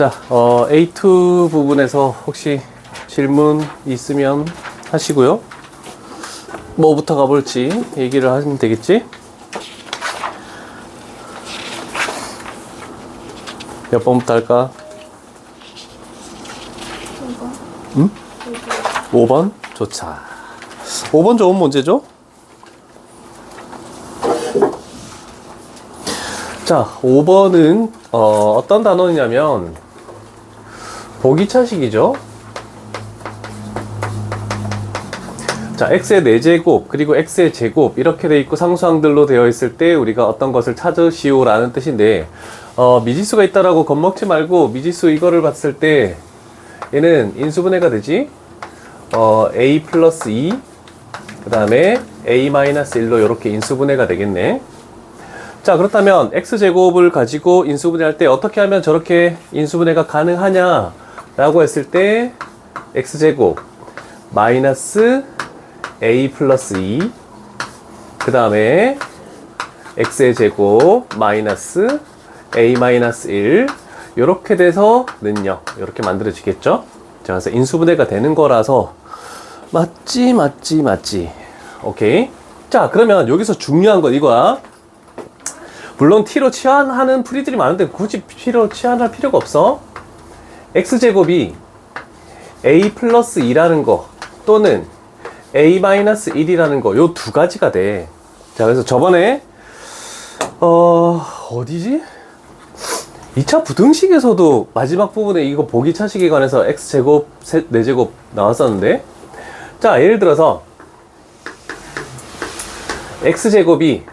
자, A2 부분에서 혹시 질문 있으면 하시고요. 뭐부터 가볼지 얘기를 하시면 되겠지? 몇 번부터 할까? 5번. 응? 5번? 좋자. 5번 좋은 문제죠? 자, 5번은 어떤 단원이냐면 보기차식이죠. 자, x의 4제곱 그리고 x의 제곱 이렇게 돼 있고 상수항들로 되어 있을 때 우리가 어떤 것을 찾으시오 라는 뜻인데, 미지수가 있다라고 겁먹지 말고 미지수 이거를 봤을 때 얘는 인수분해가 되지. a 플러스 2 그 다음에 a 마이너스 1로 이렇게 인수분해가 되겠네. 자, 그렇다면 x제곱을 가지고 인수분해할 때 어떻게 하면 저렇게 인수분해가 가능하냐 라고 했을 때 x제곱 마이너스 a 플러스 2 그 다음에 x의 제곱 마이너스 a 마이너스 1 이렇게 돼서 는요 이렇게 만들어지겠죠. 자, 그래서 인수분해가 되는 거라서 맞지. 오케이. 자, 그러면 여기서 중요한 건 이거야. 물론 t로 치환하는 풀이들이 많은데 굳이 t로 치환할 필요가 없어. x제곱이 a 플러스 2라는 거 또는 a 마이너스 1이라는 거 요 두 가지가 돼. 자, 그래서 저번에 어디지? 2차 부등식에서도 마지막 부분에 이거 보기차식에 관해서 x제곱 4제곱 나왔었는데, 자, 예를 들어서 x제곱이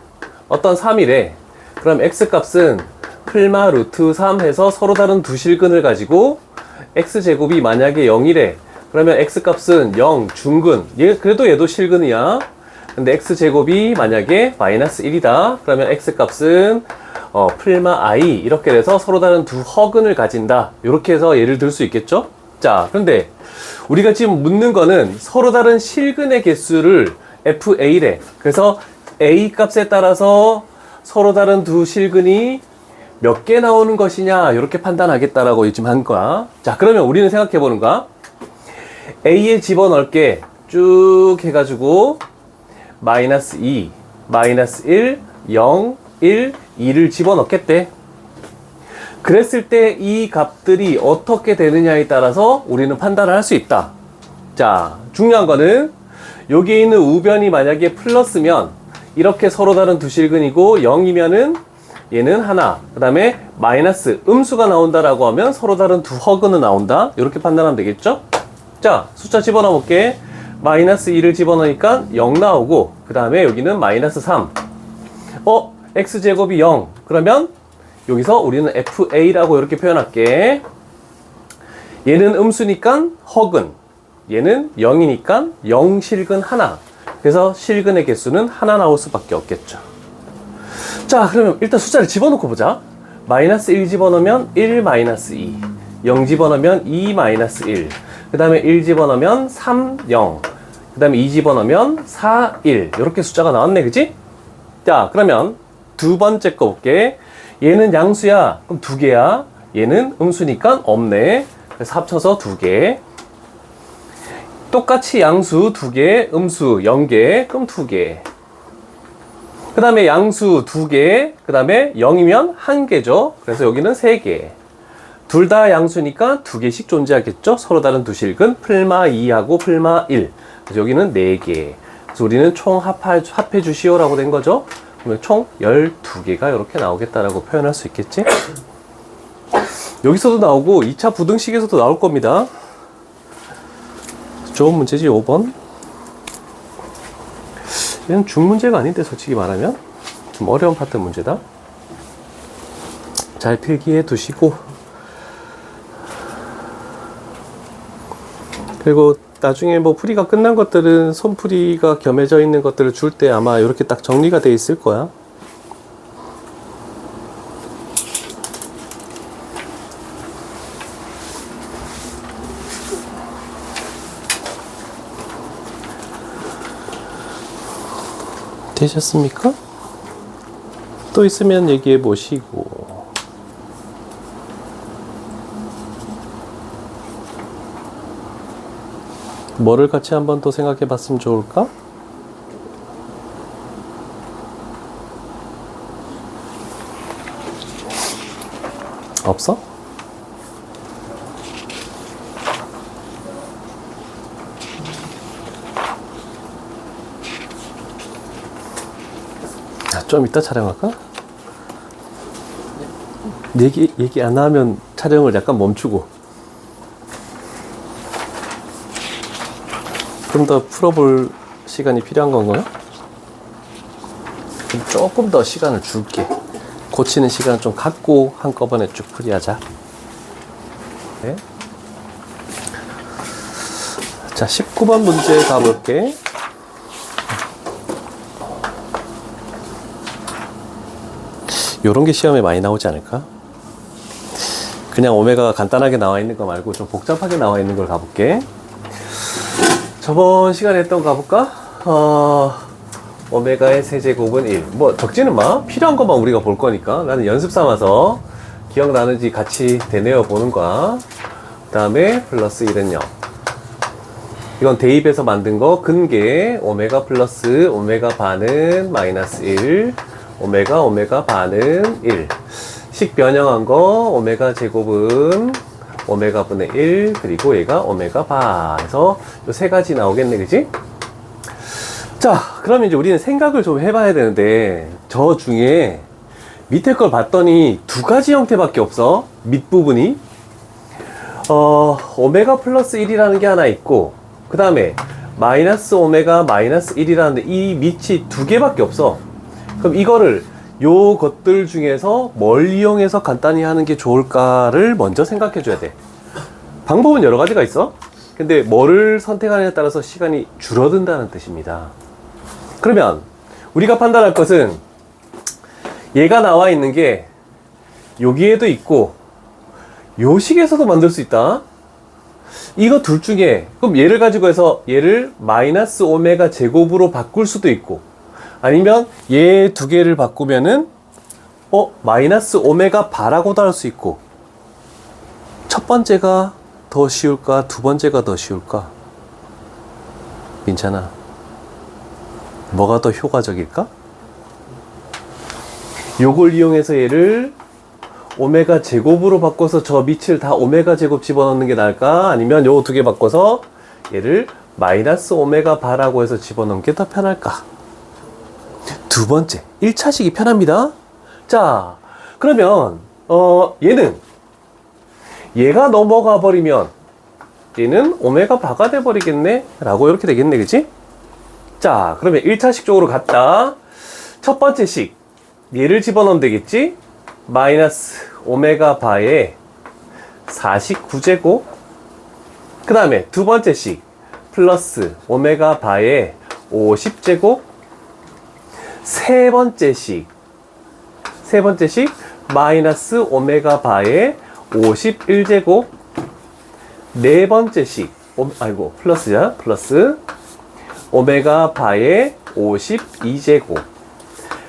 어떤 3이래. 그럼 x값은 플마 루트 3 해서 서로 다른 두 실근을 가지고 x제곱이 만약에 0이래. 그러면 x값은 0 중근, 그래도 얘도 실근이야. 근데 x제곱이 만약에 마이너스 1이다. 그러면 x값은 플마 i 이렇게 돼서 서로 다른 두 허근을 가진다. 이렇게 해서 예를 들 수 있겠죠. 자, 그런데 우리가 지금 묻는 거는 서로 다른 실근의 개수를 fa래. 그래서 a 값에 따라서 서로 다른 두 실근이 몇 개 나오는 것이냐 이렇게 판단하겠다라고 지금 한 거야. 자, 그러면 우리는 생각해 보는 거야. a에 집어넣을게 쭉 해가지고 마이너스 2, 마이너스 1, 0, 1, 2를 집어넣겠대. 그랬을 때 이 값들이 어떻게 되느냐에 따라서 우리는 판단을 할 수 있다. 자, 중요한 거는 여기에 있는 우변이 만약에 플러스면 이렇게 서로 다른 두 실근이고 0이면은 얘는 하나, 그 다음에 마이너스 음수가 나온다라고 하면 서로 다른 두 허근은 나온다. 이렇게 판단하면 되겠죠? 자, 숫자 집어넣어 볼게. 마이너스 2를 집어넣으니까 0 나오고, 그 다음에 여기는 마이너스 3. x제곱이 0. 그러면 여기서 우리는 fa라고 이렇게 표현할게. 얘는 음수니까 허근, 얘는 0이니까 0 실근 하나. 그래서 실근의 개수는 하나 나올 수밖에 없겠죠. 자, 그러면 일단 숫자를 집어넣고 보자. 마이너스 1 집어넣으면 1 마이너스 2, 0 집어넣으면 2 마이너스 1, 그 다음에 1 집어넣으면 3, 0, 그 다음에 2 집어넣으면 4, 1 이렇게 숫자가 나왔네, 그치? 자, 그러면 두 번째 거 볼게. 얘는 양수야. 그럼 두 개야. 얘는 음수니까 없네. 그래서 합쳐서 두 개. 똑같이 양수 두 개, 음수 0개, 그럼 두 개. 그 다음에 양수 두 개, 그 다음에 0이면 한 개죠. 그래서 여기는 세 개. 둘 다 양수니까 두 개씩 존재하겠죠. 서로 다른 두 실근, 플마 2하고 플마 1. 그래서 여기는 네 개. 그래서 우리는 총 합해 주시오라고 된 거죠. 그러면 총 12개가 이렇게 나오겠다라고 표현할 수 있겠지? 여기서도 나오고 2차 부등식에서도 나올 겁니다. 좋은 문제지, 5번. 얘는 중문제가 아닌데, 솔직히 말하면. 좀 어려운 파트 문제다. 잘 필기해 두시고. 그리고 나중에 뭐 풀이가 끝난 것들은 손풀이가 겸해져 있는 것들을 줄 때 아마 이렇게 딱 정리가 돼 있을 거야. 되셨습니까? 또 있으면 얘기해 보시고. 뭐를 같이 한번 더 생각해 봤으면 좋을까? 없어? 좀 이따 촬영할까? 얘기 안 하면 촬영을 약간 멈추고 좀 더 풀어볼 시간이 필요한 건가요? 그럼 조금 더 시간을 줄게. 고치는 시간을 좀 갖고 한꺼번에 쭉 풀이하자. 네. 자, 19번 문제 가볼게. 요런 게 시험에 많이 나오지 않을까? 그냥 오메가가 간단하게 나와 있는 거 말고 좀 복잡하게 나와 있는 걸 가볼게. 저번 시간에 했던 거 가볼까? 오메가의 세제곱은 1. 뭐 적지는 마. 필요한 것만 우리가 볼 거니까. 나는 연습 삼아서 기억나는지 같이 되뇌어 보는 거야. 그 다음에 플러스 1은 0. 이건 대입해서 만든 거. 근계 오메가 플러스 오메가 반은 마이너스 1. 오메가 반은 1. 식 변형한 거 오메가 제곱은 오메가 분의 1 그리고 얘가 오메가 바 해서 요 세 가지 나오겠네, 그지? 자, 그럼 이제 우리는 생각을 좀 해봐야 되는데 저 중에 밑에 걸 봤더니 두 가지 형태밖에 없어. 밑부분이 오메가 플러스 1이라는 게 하나 있고 그 다음에 마이너스 오메가 마이너스 1이라는데 이 밑이 두 개밖에 없어. 그럼 이거를 요 것들 중에서 뭘 이용해서 간단히 하는 게 좋을까를 먼저 생각해 줘야 돼. 방법은 여러 가지가 있어. 근데 뭐를 선택하느냐에 따라서 시간이 줄어든다는 뜻입니다. 그러면 우리가 판단할 것은 얘가 나와 있는 게 여기에도 있고 요 식에서도 만들 수 있다. 이거 둘 중에 그럼 얘를 가지고 해서 얘를 마이너스 오메가 제곱으로 바꿀 수도 있고 아니면 얘 두 개를 바꾸면은 마이너스 오메가 바라고도 할 수 있고 첫 번째가 더 쉬울까 두 번째가 더 쉬울까? 괜찮아. 뭐가 더 효과적일까? 요걸 이용해서 얘를 오메가 제곱으로 바꿔서 저 밑을 다 오메가 제곱 집어넣는 게 나을까? 아니면 요 두 개 바꿔서 얘를 마이너스 오메가 바라고 해서 집어넣는 게 더 편할까? 두 번째, 1차식이 편합니다. 자, 그러면 얘가 넘어가 버리면 얘는 오메가 바가 돼 버리겠네 라고 이렇게 되겠네, 그치? 자, 그러면 1차식 쪽으로 갔다. 첫 번째 식 얘를 집어넣으면 되겠지? 마이너스 오메가 바에 49제곱. 그 다음에 두 번째 식 플러스 오메가 바에 50제곱. 세 번째 식 마이너스 오메가 바에 51제곱. 네 번째 식 플러스야. 플러스 오메가 바에 52제곱.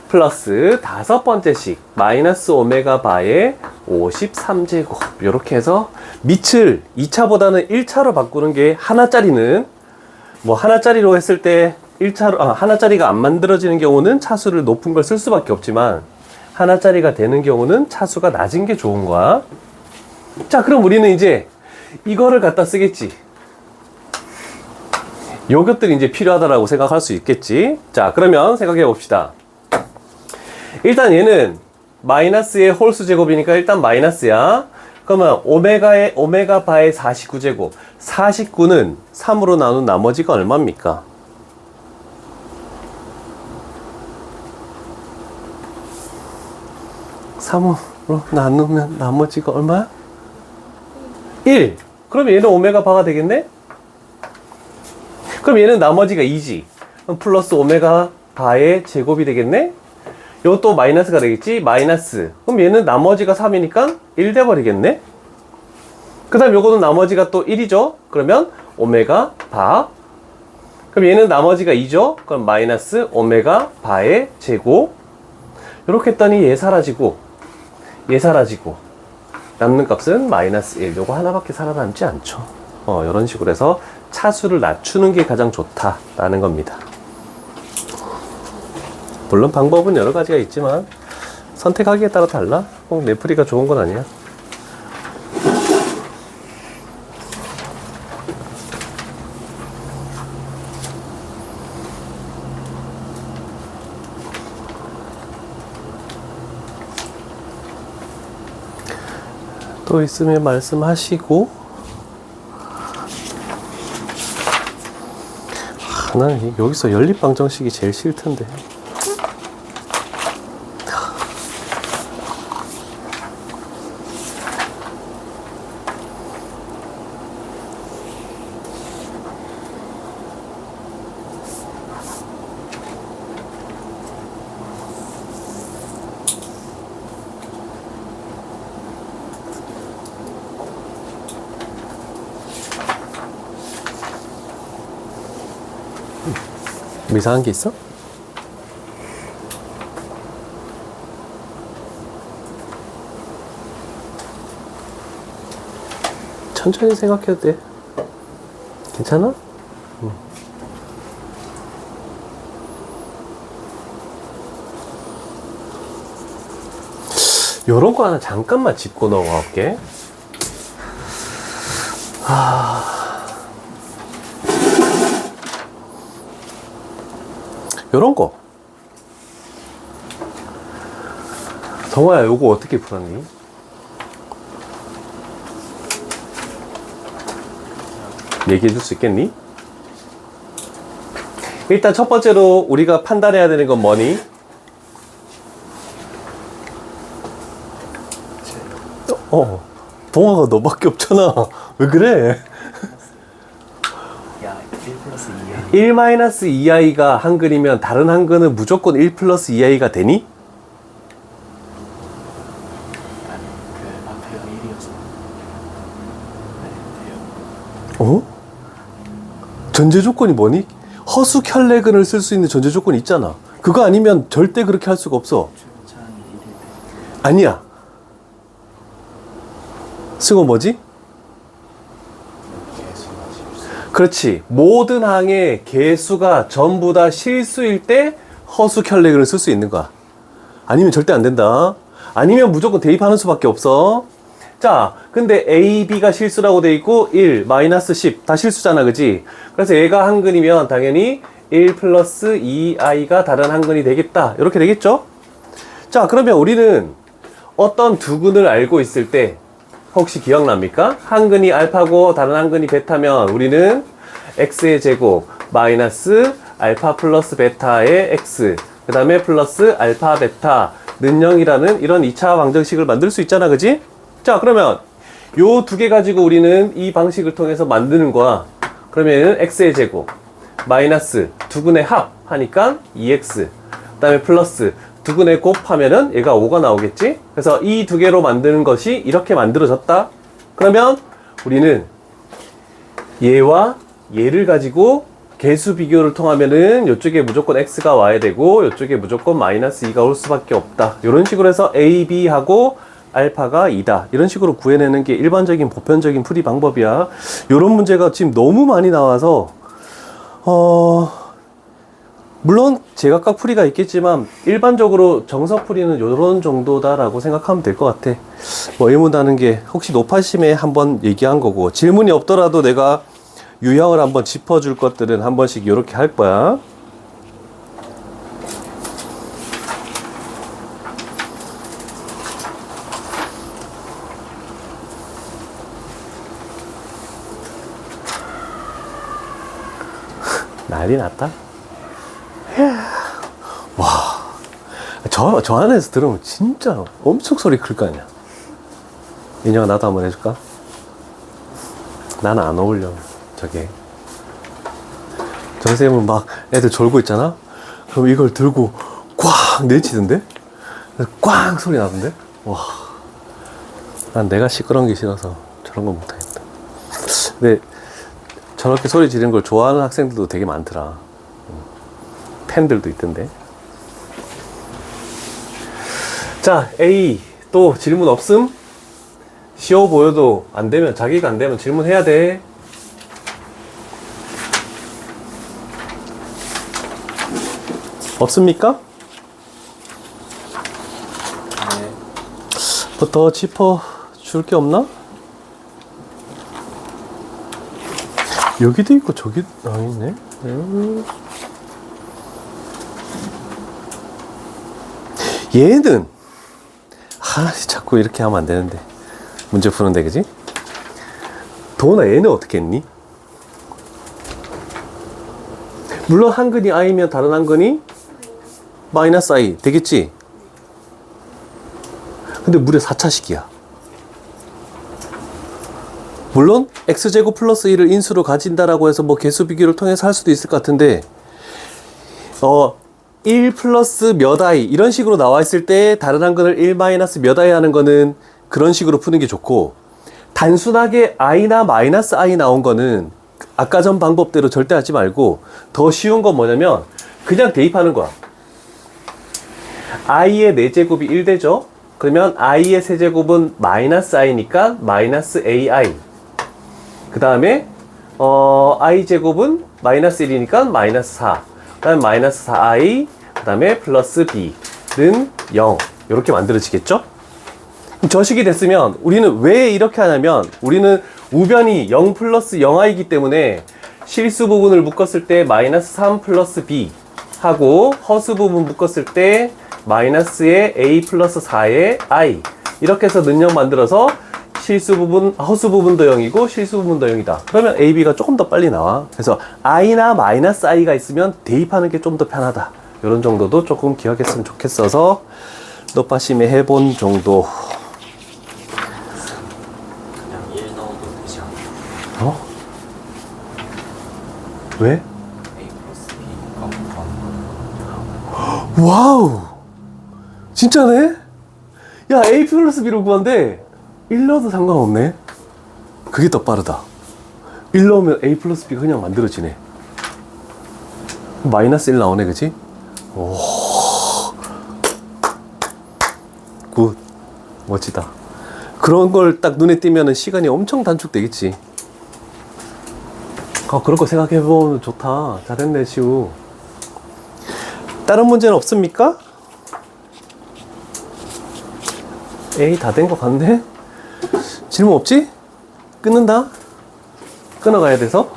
플러스 다섯 번째 식 마이너스 오메가 바에 53제곱. 이렇게 해서 밑을 2차보다는 1차로 바꾸는 게 하나짜리는 뭐 하나짜리로 했을 때 1차로 하나짜리가 안 만들어지는 경우는 차수를 높은 걸 쓸 수밖에 없지만 하나짜리가 되는 경우는 차수가 낮은 게 좋은 거야. 자, 그럼 우리는 이제 이거를 갖다 쓰겠지. 요것들이 이제 필요하다라고 생각할 수 있겠지. 자, 그러면 생각해 봅시다. 일단 얘는 마이너스의 홀수 제곱이니까 일단 마이너스야. 그러면 오메가 바의 49제곱. 49는 3으로 나눈 나머지가 얼마입니까? 3으로 나누면 나머지가 얼마야? 1. 그럼 얘는 오메가 바가 되겠네? 그럼 얘는 나머지가 2지. 그럼 플러스 오메가 바의 제곱이 되겠네? 이것도 마이너스가 되겠지? 마이너스. 그럼 얘는 나머지가 3이니까 1 돼버리겠네? 그 다음 요거는 나머지가 또 1이죠? 그러면 오메가 바. 그럼 얘는 나머지가 2죠? 그럼 마이너스 오메가 바의 제곱. 이렇게 했더니 얘 사라지고 남는 값은 마이너스 1. 요거 하나밖에 살아남지 않죠. 이런 식으로 해서 차수를 낮추는 게 가장 좋다라는 겁니다. 물론 방법은 여러 가지가 있지만 선택하기에 따라 달라. 꼭 넷프리가 좋은 건 아니야. 또 있으면 말씀하시고. 난 여기서 연립방정식이 제일 싫던데. 뭐 이상한 게 있어? 천천히 생각해도 돼. 괜찮아? 요런 거 하나 잠깐만 짚고 넘어갈게. 요런 거. 정화야, 요거 어떻게 풀었니? 얘기해 줄 수 있겠니? 일단 첫 번째로 우리가 판단해야 되는 건 뭐니? 동화가 너밖에 없잖아. 왜 그래? 1 플러스 2i가 한근이면 다른 한근은 무조건 1 플러스 2i가 되니? 전제 조건이 뭐니? 허수 켤레근을 쓸 수 있는 전제 조건이 있잖아. 그거 아니면 절대 그렇게 할 수가 없어. 아니야. 승호 뭐지? 그렇지. 모든 항의 개수가 전부 다 실수일 때 허수 켤레근을 쓸 수 있는 거야. 아니면 절대 안 된다. 아니면 무조건 대입하는 수밖에 없어. 자, 근데 A, B가 실수라고 돼 있고 1, 마이너스 10 다 실수잖아, 그지? 그래서 얘가 한근이면 당연히 1 플러스 2i가 다른 한근이 되겠다. 이렇게 되겠죠? 자, 그러면 우리는 어떤 두 근을 알고 있을 때 혹시 기억납니까? 한근이 알파고 다른 한근이 베타면 우리는 x의 제곱 마이너스 알파 플러스 베타의 x 그 다음에 플러스 알파 베타 는 0이라는 이런 2차 방정식을 만들 수 있잖아, 그지? 자, 그러면 요 두 개 가지고 우리는 이 방식을 통해서 만드는 거야. 그러면 x의 제곱 마이너스 두 근의 합 하니까 2x 그 다음에 플러스 두 근의 곱하면은 얘가 5가 나오겠지? 그래서 이 두 개로 만드는 것이 이렇게 만들어졌다. 그러면 우리는 얘와 얘를 가지고 개수 비교를 통하면은 이쪽에 무조건 x가 와야 되고 이쪽에 무조건 마이너스 2가 올 수밖에 없다. 이런 식으로 해서 a, b하고 알파가 2다. 이런 식으로 구해내는 게 일반적인 보편적인 풀이 방법이야. 이런 문제가 지금 너무 많이 나와서 물론 제각각 풀이가 있겠지만 일반적으로 정석 풀이는 이런 정도다라고 생각하면 될 것 같아. 뭐 의문다는 게 혹시 노파심에 한번 얘기한 거고 질문이 없더라도 내가 유형을 한번 짚어줄 것들은 한 번씩 이렇게 할 거야. 난리 났다. 와, 저 안에서 들으면 진짜 엄청 소리 클 거 아니야. 인형아, 나도 한번 해줄까? 나는 안 어울려, 저게. 전쌤은 막 애들 졸고 있잖아? 그럼 이걸 들고 꽉 내치던데? 꽝 소리 나던데? 와, 난 내가 시끄러운 게 싫어서 저런 거 못하겠다. 근데 저렇게 소리 지르는 걸 좋아하는 학생들도 되게 많더라. 팬들도 있던데. 자, A 또 질문 없음? 쉬워 보여도 안 되면, 자기가 안 되면 질문해야 돼. 없습니까? 네. 뭐 더 짚어 줄 게 없나? 여기도 있고 저기 있네. 얘는 자꾸 이렇게 하면 안 되는데 문제 푸는데 그지? 도훈아 얘는 어떻게 했니? 물론 한 근이 i면 다른 한 근이 마이너스 i 되겠지? 근데 무려 4차식이야. 물론 x제곱 플러스 1을 인수로 가진다라고 해서 뭐 개수 비교를 통해서 할 수도 있을 것 같은데 1 플러스 몇 i 이런 식으로 나와 있을 때 다른 한 근을 1 마이너스 몇 i 하는 거는 그런 식으로 푸는 게 좋고, 단순하게 i나 마이너스 i 나온 거는 아까 전 방법대로 절대 하지 말고 더 쉬운 건 뭐냐면 그냥 대입하는 거야. i의 4제곱이 1 되죠? 그러면 i의 세제곱은 마이너스 i니까 마이너스 ai. 그 다음에 i제곱은 마이너스 1이니까 마이너스 4. 그 다음에 마이너스 4i. 그 다음에 플러스 b는 0. 이렇게 만들어지겠죠? 저 식이 됐으면 우리는 왜 이렇게 하냐면, 우리는 우변이 0 플러스 0i이기 때문에 실수 부분을 묶었을 때 마이너스 3 플러스 b 하고 허수 부분 묶었을 때 마이너스의 a 플러스 4의 i, 이렇게 해서 능력 만들어서 실수 부분, 허수 부분도 0이고 실수 부분도 0이다. 그러면 a, b가 조금 더 빨리 나와. 그래서 i나 마이너스 i가 있으면 대입하는 게 좀 더 편하다. 이런 정도도 조금 기억했으면 좋겠어서 노빠심에 해본 정도. 그냥 1 넣어도 되지 않나요? 왜? A 플러스 B가 구하는 거. 와우! 진짜네? 야, A 플러스 B로 구한데 1 넣어도 상관없네. 그게 더 빠르다. 1 넣으면 A 플러스 B가 그냥 만들어지네. 마이너스 1 나오네, 그치? 오, 굿. 멋지다. 그런 걸 딱 눈에 띄면 시간이 엄청 단축되겠지. 그런 거 생각해보면 좋다. 잘했네, 시우. 다른 문제는 없습니까? 에이, 다 된 것 같네? 질문 없지? 끊는다? 끊어가야 돼서?